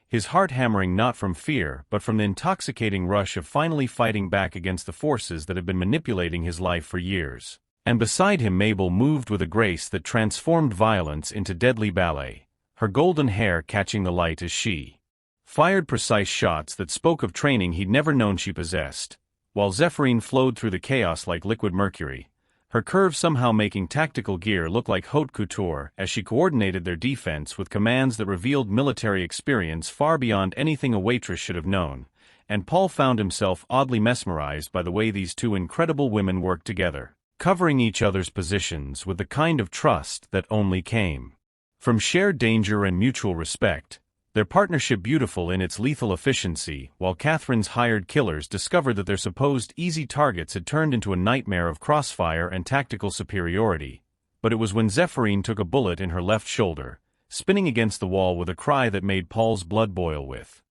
his heart hammering not from fear but from the intoxicating rush of finally fighting back against the forces that had been manipulating his life for years. And beside him Mabel moved with a grace that transformed violence into deadly ballet, her golden hair catching the light as she fired precise shots that spoke of training he'd never known she possessed, while Zephyrin flowed through the chaos like liquid mercury, her curves somehow making tactical gear look like haute couture as she coordinated their defense with commands that revealed military experience far beyond anything a waitress should have known, and Paul found himself oddly mesmerized by the way these two incredible women worked together, covering each other's positions with the kind of trust that only came from shared danger and mutual respect, their partnership beautiful in its lethal efficiency, while Catherine's hired killers discovered that their supposed easy targets had turned into a nightmare of crossfire and tactical superiority. But it was when Zephyrin took a bullet in her left shoulder, spinning against the wall with a cry that made Paul's blood boil with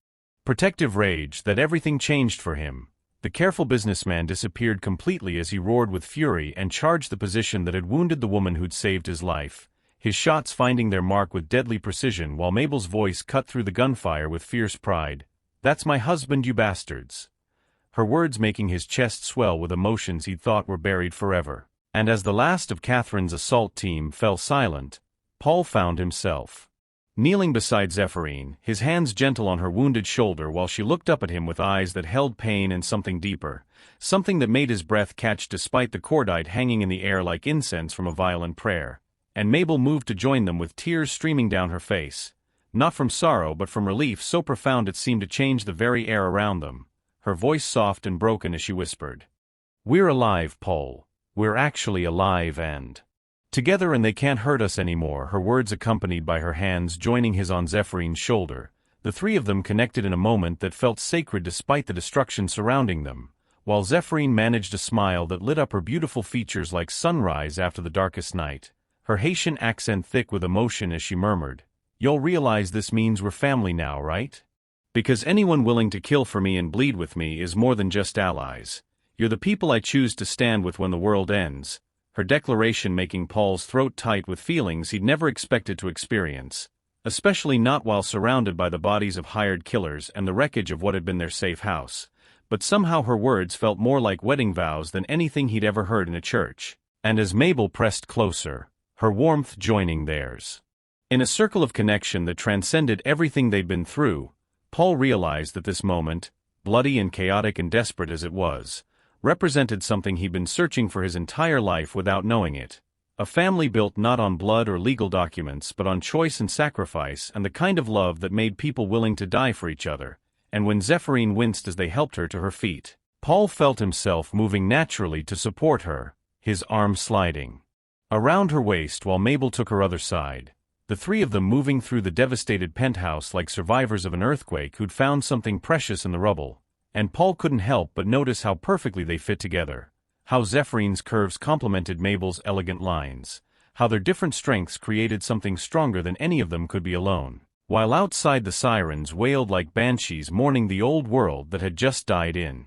protective rage, that everything changed for him. The careful businessman disappeared completely as he roared with fury and charged the position that had wounded the woman who'd saved his life, his shots finding their mark with deadly precision while Mabel's voice cut through the gunfire with fierce pride. "That's my husband, you bastards." Her words making his chest swell with emotions he'd thought were buried forever. And as the last of Catherine's assault team fell silent, Paul found himself kneeling beside Zephyrin, his hands gentle on her wounded shoulder while she looked up at him with eyes that held pain and something deeper, something that made his breath catch despite the cordite hanging in the air like incense from a violent prayer. And Mabel moved to join them with tears streaming down her face, not from sorrow but from relief so profound it seemed to change the very air around them, her voice soft and broken as she whispered, "We're alive, Paul. We're actually alive and together and they can't hurt us anymore," her words accompanied by her hands joining his on Zephyrin's shoulder, the three of them connected in a moment that felt sacred despite the destruction surrounding them, while Zephyrin managed a smile that lit up her beautiful features like sunrise after the darkest night, her Haitian accent thick with emotion as she murmured, "You'll realize this means we're family now, right? Because anyone willing to kill for me and bleed with me is more than just allies. You're the people I choose to stand with when the world ends," her declaration making Paul's throat tight with feelings he'd never expected to experience, especially not while surrounded by the bodies of hired killers and the wreckage of what had been their safe house. But somehow her words felt more like wedding vows than anything he'd ever heard in a church. And as Mabel pressed closer, her warmth joining theirs in a circle of connection that transcended everything they'd been through, Paul realized that this moment, bloody and chaotic and desperate as it was, represented something he'd been searching for his entire life without knowing it. A family built not on blood or legal documents but on choice and sacrifice and the kind of love that made people willing to die for each other. And when Zephyrin winced as they helped her to her feet, Paul felt himself moving naturally to support her, his arm sliding around her waist while Mabel took her other side, the three of them moving through the devastated penthouse like survivors of an earthquake who'd found something precious in the rubble, and Paul couldn't help but notice how perfectly they fit together, how Zephyrines' curves complemented Mabel's elegant lines, how their different strengths created something stronger than any of them could be alone. While outside the sirens wailed like banshees mourning the old world that had just died in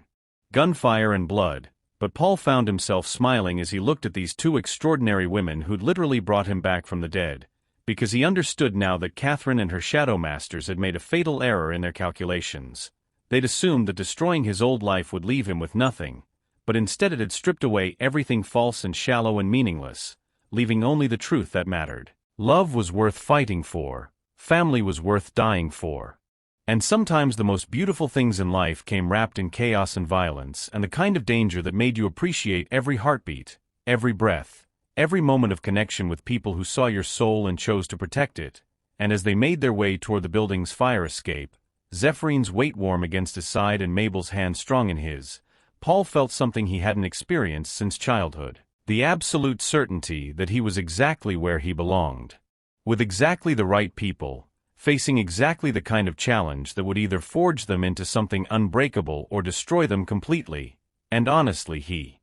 gunfire and blood, but Paul found himself smiling as he looked at these two extraordinary women who'd literally brought him back from the dead, because he understood now that Catherine and her shadow masters had made a fatal error in their calculations. They'd assumed that destroying his old life would leave him with nothing, but instead it had stripped away everything false and shallow and meaningless, leaving only the truth that mattered. Love was worth fighting for. Family was worth dying for. And sometimes the most beautiful things in life came wrapped in chaos and violence, and the kind of danger that made you appreciate every heartbeat, every breath, every moment of connection with people who saw your soul and chose to protect it. And as they made their way toward the building's fire escape, Zephyrines' weight warm against his side and Mabel's hand strong in his, Paul felt something he hadn't experienced since childhood. The absolute certainty that he was exactly where he belonged. With exactly the right people, facing exactly the kind of challenge that would either forge them into something unbreakable or destroy them completely. And honestly, he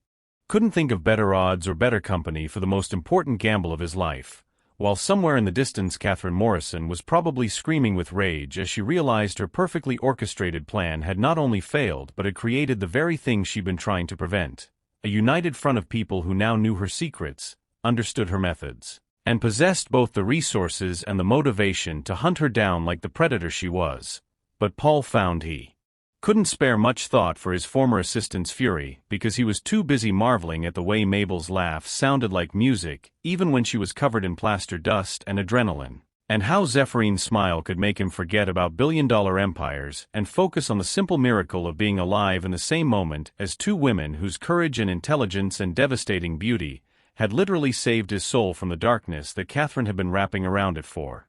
couldn't think of better odds or better company for the most important gamble of his life, while somewhere in the distance Catherine Morrison was probably screaming with rage as she realized her perfectly orchestrated plan had not only failed but had created the very thing she'd been trying to prevent. A united front of people who now knew her secrets, understood her methods, and possessed both the resources and the motivation to hunt her down like the predator she was. But Paul found he couldn't spare much thought for his former assistant's fury because he was too busy marveling at the way Mabel's laugh sounded like music even when she was covered in plaster dust and adrenaline, and how Zephyrines' smile could make him forget about billion-dollar empires and focus on the simple miracle of being alive in the same moment as two women whose courage and intelligence and devastating beauty had literally saved his soul from the darkness that Catherine had been wrapping around it for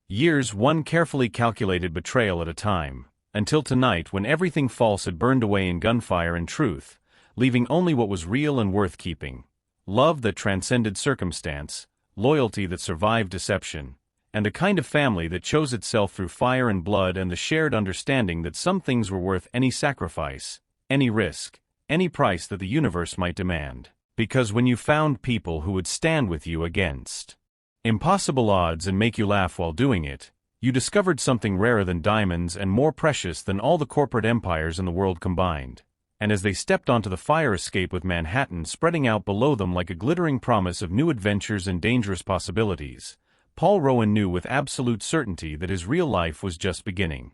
years, one carefully calculated betrayal at a time, until tonight when everything false had burned away in gunfire and truth, leaving only what was real and worth keeping. Love that transcended circumstance, loyalty that survived deception, and a kind of family that chose itself through fire and blood, and the shared understanding that some things were worth any sacrifice, any risk, any price that the universe might demand. Because when you found people who would stand with you against impossible odds and make you laugh while doing it, you discovered something rarer than diamonds and more precious than all the corporate empires in the world combined. And as they stepped onto the fire escape with Manhattan spreading out below them like a glittering promise of new adventures and dangerous possibilities, Paul Rowan knew with absolute certainty that his real life was just beginning.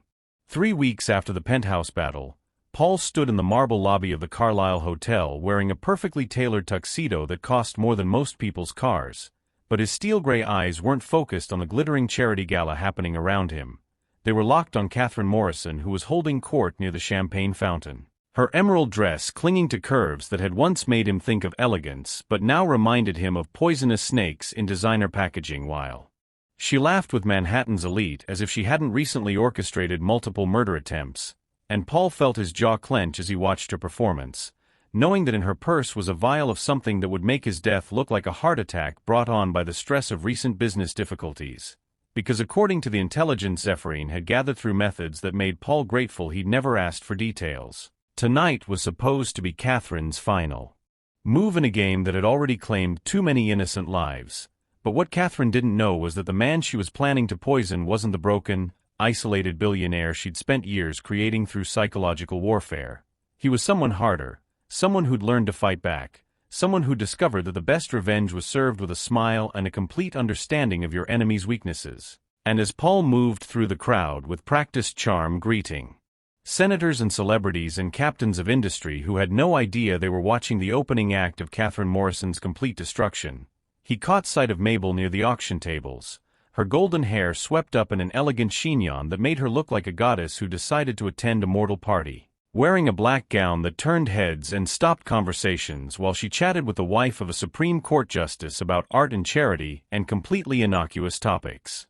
3 weeks after the penthouse battle, Paul stood in the marble lobby of the Carlisle Hotel wearing a perfectly tailored tuxedo that cost more than most people's cars. But his steel-gray eyes weren't focused on the glittering charity gala happening around him. They were locked on Catherine Morrison, who was holding court near the champagne fountain. Her emerald dress clinging to curves that had once made him think of elegance but now reminded him of poisonous snakes in designer packaging, while she laughed with Manhattan's elite as if she hadn't recently orchestrated multiple murder attempts, and Paul felt his jaw clench as he watched her performance, knowing that in her purse was a vial of something that would make his death look like a heart attack brought on by the stress of recent business difficulties. Because according to the intelligence Zephyrine had gathered through methods that made Paul grateful he'd never asked for details, tonight was supposed to be Catherine's final move in a game that had already claimed too many innocent lives. But what Catherine didn't know was that the man she was planning to poison wasn't the broken, isolated billionaire she'd spent years creating through psychological warfare. He was someone harder. Someone who'd learned to fight back, someone who discovered that the best revenge was served with a smile and a complete understanding of your enemy's weaknesses. And as Paul moved through the crowd with practiced charm greeting senators and celebrities and captains of industry who had no idea they were watching the opening act of Catherine Morrison's complete destruction, he caught sight of Mabel near the auction tables, her golden hair swept up in an elegant chignon that made her look like a goddess who decided to attend a mortal party. Wearing a black gown that turned heads and stopped conversations while she chatted with the wife of a Supreme Court justice about art and charity and completely innocuous topics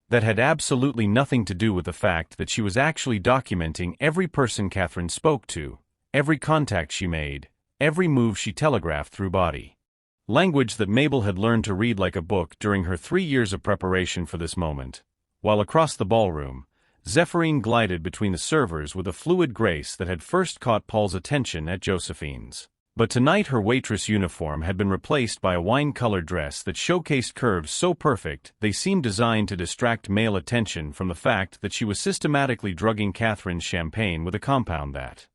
that had absolutely nothing to do with the fact that she was actually documenting every person Catherine spoke to, every contact she made, every move she telegraphed through body language that Mabel had learned to read like a book during her 3 years of preparation for this moment, while across the ballroom, Zephyrine glided between the servers with a fluid grace that had first caught Paul's attention at Josephine's. But tonight her waitress uniform had been replaced by a wine-colored dress that showcased curves so perfect they seemed designed to distract male attention from the fact that she was systematically drugging Catherine's champagne with a compound that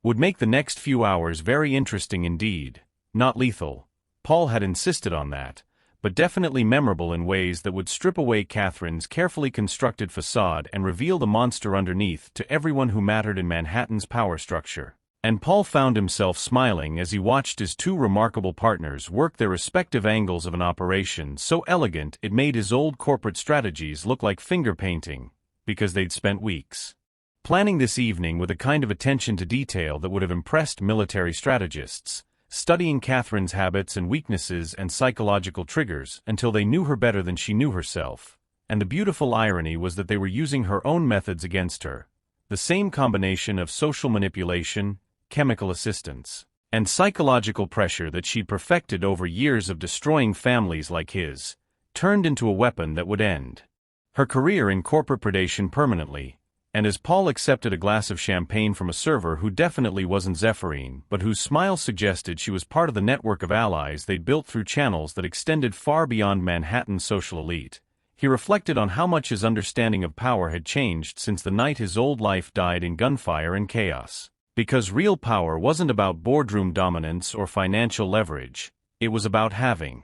would make the next few hours very interesting indeed. Not lethal, Paul had insisted on that, but definitely memorable in ways that would strip away Catherine's carefully constructed facade and reveal the monster underneath to everyone who mattered in Manhattan's power structure. And Paul found himself smiling as he watched his two remarkable partners work their respective angles of an operation so elegant it made his old corporate strategies look like finger painting, because they'd spent weeks planning this evening with a kind of attention to detail that would have impressed military strategists, studying Catherine's habits and weaknesses and psychological triggers until they knew her better than she knew herself. And the beautiful irony was that they were using her own methods against her, the same combination of social manipulation, chemical assistance, and psychological pressure that she'd perfected over years of destroying families like his, turned into a weapon that would end her career in corporate predation permanently. And as Paul accepted a glass of champagne from a server who definitely wasn't Zephyrine, but whose smile suggested she was part of the network of allies they'd built through channels that extended far beyond Manhattan's social elite, he reflected on how much his understanding of power had changed since the night his old life died in gunfire and chaos. Because real power wasn't about boardroom dominance or financial leverage, it was about having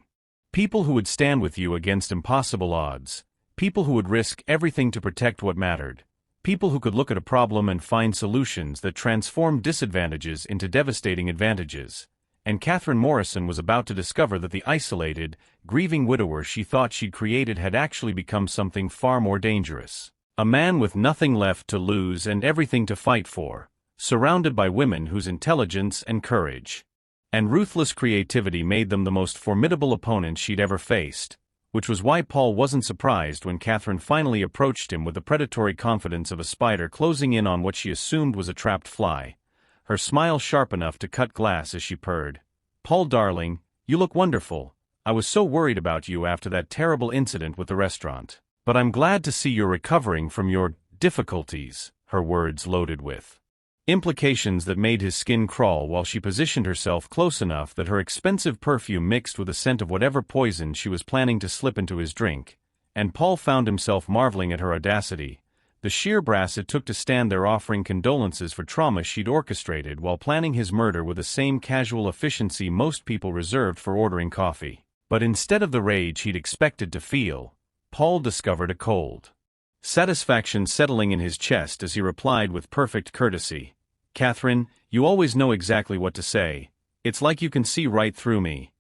people who would stand with you against impossible odds, people who would risk everything to protect what mattered, people who could look at a problem and find solutions that transformed disadvantages into devastating advantages. And Catherine Morrison was about to discover that the isolated, grieving widower she thought she'd created had actually become something far more dangerous. A man with nothing left to lose and everything to fight for, surrounded by women whose intelligence and courage and ruthless creativity made them the most formidable opponents she'd ever faced, which was why Paul wasn't surprised when Catherine finally approached him with the predatory confidence of a spider closing in on what she assumed was a trapped fly, her smile sharp enough to cut glass as she purred. "Paul darling, you look wonderful. I was so worried about you after that terrible incident with the restaurant. But I'm glad to see you're recovering from your difficulties," her words loaded with implications that made his skin crawl while she positioned herself close enough that her expensive perfume mixed with the scent of whatever poison she was planning to slip into his drink, and Paul found himself marveling at her audacity, the sheer brass it took to stand there offering condolences for trauma she'd orchestrated while planning his murder with the same casual efficiency most people reserved for ordering coffee. But instead of the rage he'd expected to feel, Paul discovered a cold satisfaction settling in his chest as he replied with perfect courtesy, "Catherine, you always know exactly what to say. It's like you can see right through me,"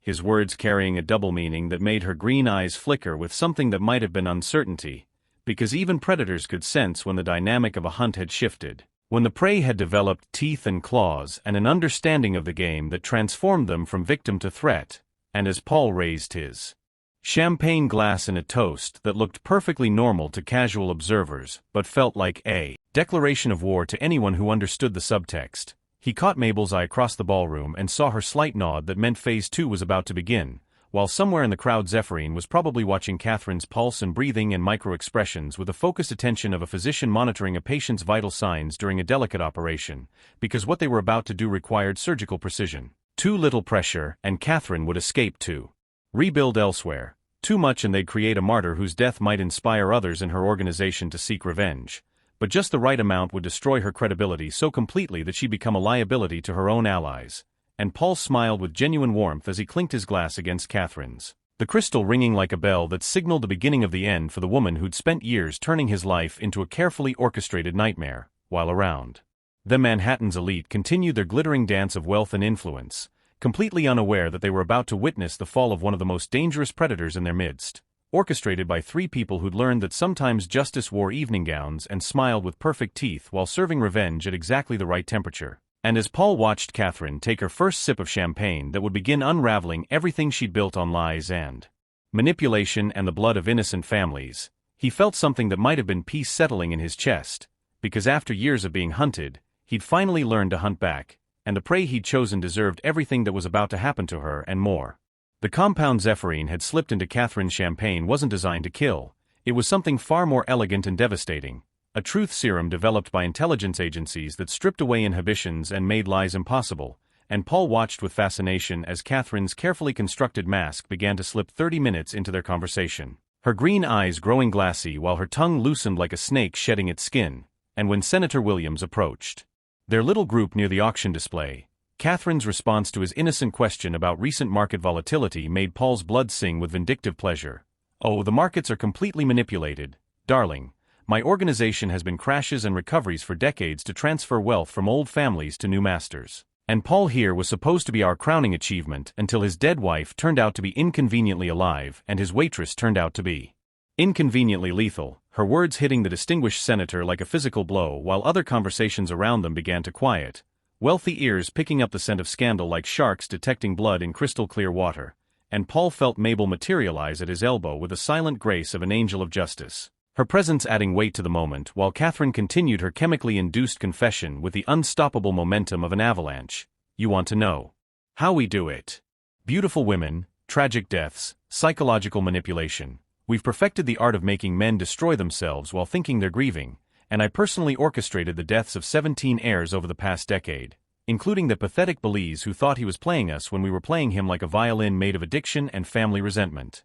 his words carrying a double meaning that made her green eyes flicker with something that might have been uncertainty, because even predators could sense when the dynamic of a hunt had shifted, when the prey had developed teeth and claws and an understanding of the game that transformed them from victim to threat. And as Paul raised his champagne glass in a toast that looked perfectly normal to casual observers but felt like a declaration of war to anyone who understood the subtext, he caught Mabel's eye across the ballroom and saw her slight nod that meant Phase 2 was about to begin, while somewhere in the crowd Zephyrine was probably watching Catherine's pulse and breathing and micro-expressions with the focused attention of a physician monitoring a patient's vital signs during a delicate operation, because what they were about to do required surgical precision. Too little pressure, and Catherine would escape to rebuild elsewhere. Too much and they'd create a martyr whose death might inspire others in her organization to seek revenge. But just the right amount would destroy her credibility so completely that she'd become a liability to her own allies. And Paul smiled with genuine warmth as he clinked his glass against Catherine's, the crystal ringing like a bell that signaled the beginning of the end for the woman who'd spent years turning his life into a carefully orchestrated nightmare, while around them Manhattan's elite continued their glittering dance of wealth and influence, completely unaware that they were about to witness the fall of one of the most dangerous predators in their midst, orchestrated by three people who'd learned that sometimes justice wore evening gowns and smiled with perfect teeth while serving revenge at exactly the right temperature. And as Paul watched Catherine take her first sip of champagne that would begin unraveling everything she'd built on lies and manipulation and the blood of innocent families, he felt something that might have been peace settling in his chest, because after years of being hunted, he'd finally learned to hunt back, and the prey he'd chosen deserved everything that was about to happen to her and more. The compound Zephyrine had slipped into Catherine's champagne wasn't designed to kill. It was something far more elegant and devastating. A truth serum developed by intelligence agencies that stripped away inhibitions and made lies impossible, and Paul watched with fascination as Catherine's carefully constructed mask began to slip 30 minutes into their conversation. Her green eyes growing glassy while her tongue loosened like a snake shedding its skin, and when Senator Williams approached their little group near the auction display, Catherine's response to his innocent question about recent market volatility made Paul's blood sing with vindictive pleasure. "Oh, the markets are completely manipulated, darling. My organization has been crashes and recoveries for decades to transfer wealth from old families to new masters. And Paul here was supposed to be our crowning achievement until his dead wife turned out to be inconveniently alive and his waitress turned out to be inconveniently lethal," her words hitting the distinguished senator like a physical blow while other conversations around them began to quiet, wealthy ears picking up the scent of scandal like sharks detecting blood in crystal-clear water, and Paul felt Mabel materialize at his elbow with the silent grace of an angel of justice, her presence adding weight to the moment while Catherine continued her chemically induced confession with the unstoppable momentum of an avalanche. "You want to know how we do it? Beautiful women, tragic deaths, psychological manipulation. We've perfected the art of making men destroy themselves while thinking they're grieving, and I personally orchestrated the deaths of 17 heirs over the past decade, including the pathetic Belize who thought he was playing us when we were playing him like a violin made of addiction and family resentment."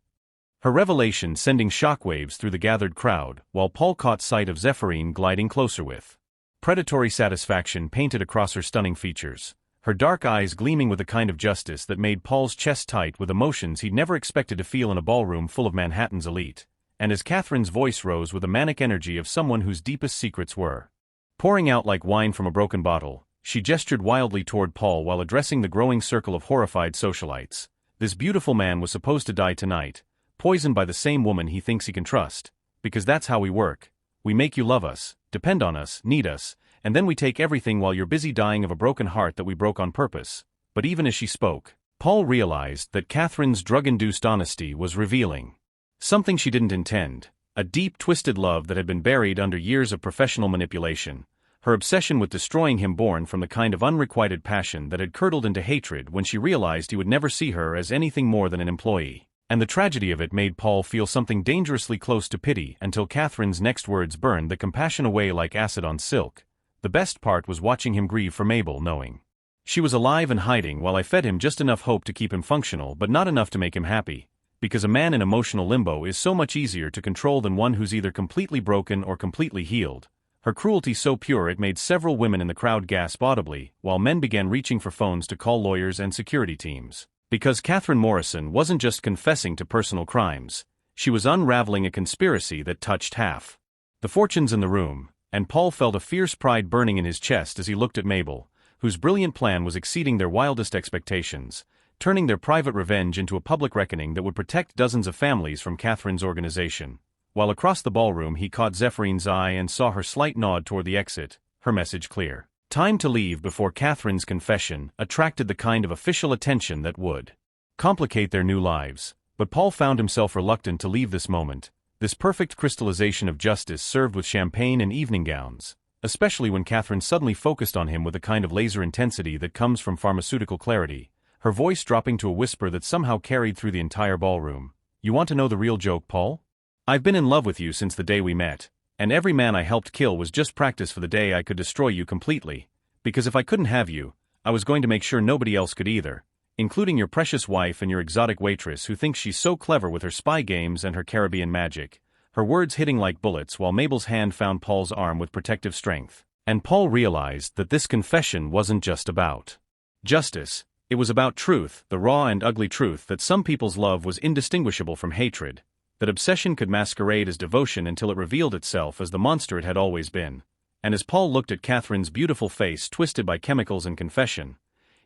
Her revelation sending shockwaves through the gathered crowd, while Paul caught sight of Zephyrine gliding closer with predatory satisfaction painted across her stunning features, her dark eyes gleaming with a kind of justice that made Paul's chest tight with emotions he'd never expected to feel in a ballroom full of Manhattan's elite. And as Catherine's voice rose with the manic energy of someone whose deepest secrets were pouring out like wine from a broken bottle, she gestured wildly toward Paul while addressing the growing circle of horrified socialites. "This beautiful man was supposed to die tonight, poisoned by the same woman he thinks he can trust, because that's how we work. We make you love us, depend on us, need us, and then we take everything while you're busy dying of a broken heart that we broke on purpose." But even as she spoke, Paul realized that Catherine's drug-induced honesty was revealing something she didn't intend, a deep, twisted love that had been buried under years of professional manipulation, her obsession with destroying him born from the kind of unrequited passion that had curdled into hatred when she realized he would never see her as anything more than an employee. And the tragedy of it made Paul feel something dangerously close to pity until Catherine's next words burned the compassion away like acid on silk. "The best part was watching him grieve for Mabel, knowing she was alive and hiding while I fed him just enough hope to keep him functional but not enough to make him happy. Because a man in emotional limbo is so much easier to control than one who's either completely broken or completely healed." Her cruelty so pure it made several women in the crowd gasp audibly, while men began reaching for phones to call lawyers and security teams. Because Catherine Morrison wasn't just confessing to personal crimes, she was unraveling a conspiracy that touched half the fortunes in the room, and Paul felt a fierce pride burning in his chest as he looked at Mabel, whose brilliant plan was exceeding their wildest expectations, turning their private revenge into a public reckoning that would protect dozens of families from Catherine's organization. While across the ballroom he caught Zephyrine eye and saw her slight nod toward the exit, her message clear. Time to leave before Catherine's confession attracted the kind of official attention that would complicate their new lives. But Paul found himself reluctant to leave this moment, this perfect crystallization of justice served with champagne and evening gowns, especially when Catherine suddenly focused on him with the kind of laser intensity that comes from pharmaceutical clarity, her voice dropping to a whisper that somehow carried through the entire ballroom. "You want to know the real joke, Paul? I've been in love with you since the day we met, and every man I helped kill was just practice for the day I could destroy you completely, because if I couldn't have you, I was going to make sure nobody else could either, including your precious wife and your exotic waitress who thinks she's so clever with her spy games and her Caribbean magic," her words hitting like bullets while Mabel's hand found Paul's arm with protective strength. And Paul realized that this confession wasn't just about justice. It was about truth, the raw and ugly truth that some people's love was indistinguishable from hatred, that obsession could masquerade as devotion until it revealed itself as the monster it had always been. And as Paul looked at Catherine's beautiful face twisted by chemicals and confession,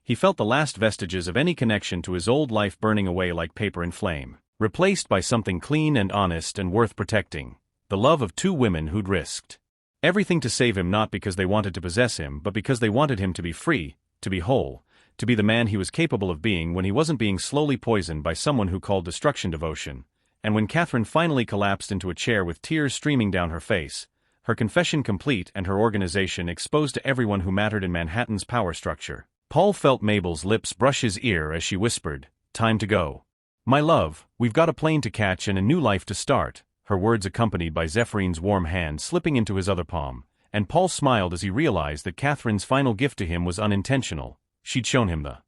he felt the last vestiges of any connection to his old life burning away like paper in flame, replaced by something clean and honest and worth protecting, the love of two women who'd risked everything to save him, not because they wanted to possess him but because they wanted him to be free, to be whole, to be the man he was capable of being when he wasn't being slowly poisoned by someone who called destruction devotion. And when Catherine finally collapsed into a chair with tears streaming down her face, her confession complete and her organization exposed to everyone who mattered in Manhattan's power structure, Paul felt Mabel's lips brush his ear as she whispered, "Time to go." My love, we've got a plane to catch and a new life to start, her words accompanied by Zephirine's warm hand slipping into his other palm, and Paul smiled as he realized that Catherine's final gift to him was unintentional. She'd shown him the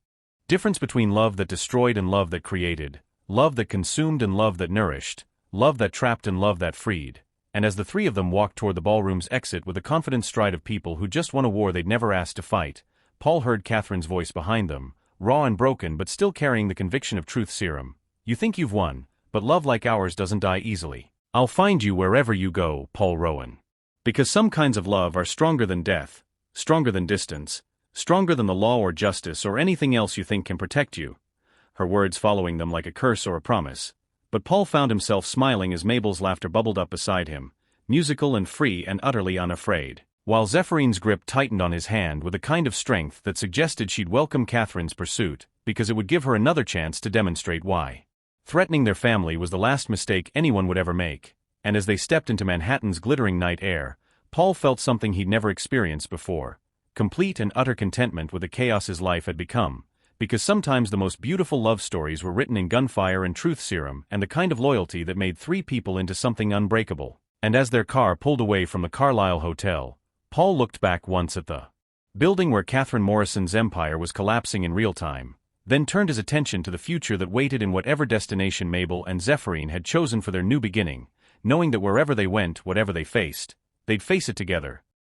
difference between love that destroyed and love that created, love that consumed and love that nourished, love that trapped and love that freed. And as the three of them walked toward the ballroom's exit with the confident stride of people who just won a war they'd never asked to fight, Paul heard Catherine's voice behind them, raw and broken but still carrying the conviction of truth serum. You think you've won, but love like ours doesn't die easily. I'll find you wherever you go, Paul Rowan. Because some kinds of love are stronger than death, stronger than distance, stronger than the law or justice or anything else you think can protect you. Her words following them like a curse or a promise. But Paul found himself smiling as Mabel's laughter bubbled up beside him, musical and free and utterly unafraid, while Zephirine's grip tightened on his hand with a kind of strength that suggested she'd welcome Catherine's pursuit, because it would give her another chance to demonstrate why threatening their family was the last mistake anyone would ever make. And as they stepped into Manhattan's glittering night air, Paul felt something he'd never experienced before: complete and utter contentment with the chaos his life had become. Because sometimes the most beautiful love stories were written in gunfire and truth serum and the kind of loyalty that made three people into something unbreakable. And as their car pulled away from the Carlisle Hotel, Paul looked back once at the building where Catherine Morrison's empire was collapsing in real time, then turned his attention to the future that waited in whatever destination Mabel and Zephirine had chosen for their new beginning, knowing that wherever they went, whatever they faced, they'd face it together,